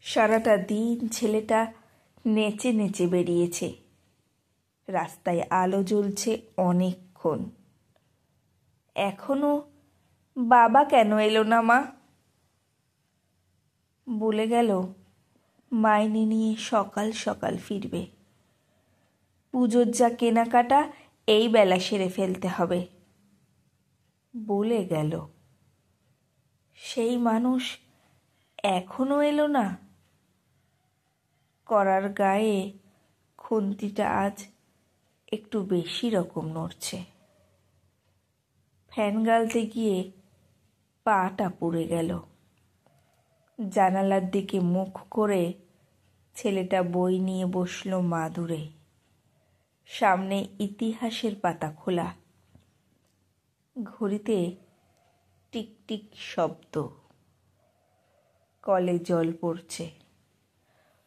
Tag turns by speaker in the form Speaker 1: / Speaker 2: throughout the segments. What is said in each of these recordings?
Speaker 1: সারাটা দিন ছেলেটা নেচে নেচে বেরিয়েছে। রাস্তায় আলো জ্বলছে অনেকক্ষণ। এখনো বাবা কেন এলো না মা? বলে গেল মাইনে নিয়ে সকাল সকাল ফিরবে। পুজোর যা কেনাকাটা এই বেলা সেরে ফেলতে হবে বলে গেল। সেই মানুষ এখনো এলো না। করার গায়ে খুন্তিটা আজ একটু বেশি রকম নড়ছে। ফ্যান গালতে গিয়ে পাটা পুড়ে গেল। জানালার দিকে মুখ করে ছেলেটা বই নিয়ে বসল মাদুরে। সামনে ইতিহাসের পাতা খোলা। ঘড়িতে টিকটিক শব্দ। কলে জল পড়ছে।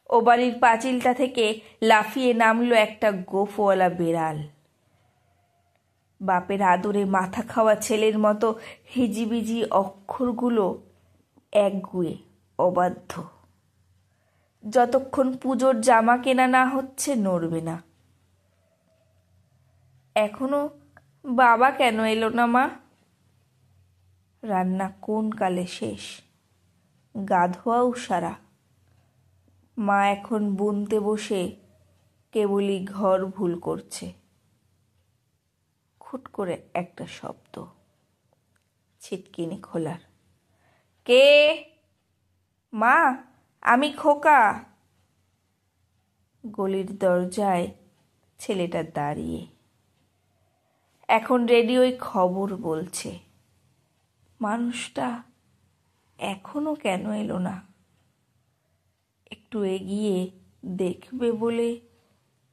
Speaker 1: ও বাড়ির পাঁচিলটা থেকে লাফিয়ে নামলো একটা গোফওয়ালা বেড়াল। বাপের আদরে মাথা খাওয়া ছেলের মতো হিজিবিজি অক্ষরগুলো একগুয়ে অবাধ্য। যতক্ষণ পুজোর জামা কেনা না হচ্ছে নড়বে না। এখনো বাবা কেন এলো না মা? রান্না কোন কালে শেষ, গা ধোয়াও সারা। মা এখন বুনতে বসে কেবলই ঘর ভুল করছে। খুট করে একটা শব্দ, ছিটকিনি খোলার। কে? মা, আমি খোকা। গলির দরজায় ছেলেটা দাঁড়িয়ে। এখন রেডিওয় খবর বলছে। মানুষটা এখনো কেন এলো না? একটু এগিয়ে দেখবে বলে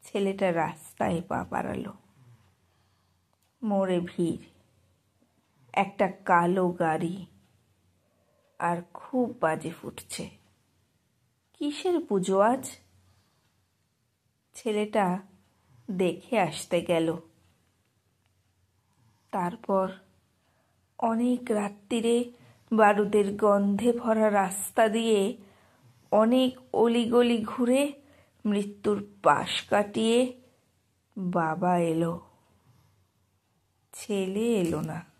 Speaker 1: ছেলেটা রাস্তায় পা বাড়ালো। মোড়ে ভিড়। একটা কালো গাড়ি আর খুব বাজে ফুটছে। কিসের পুজো আজ? ছেলেটা দেখে আসতে গেল। তারপর অনেক রাত্রিরে বারুদের গন্ধে ভরা রাস্তা দিয়ে অনেক অলিগলি ঘুরে মৃত্যুর পাশ কাটিয়ে বাবা এলো। ছেলে এলো না।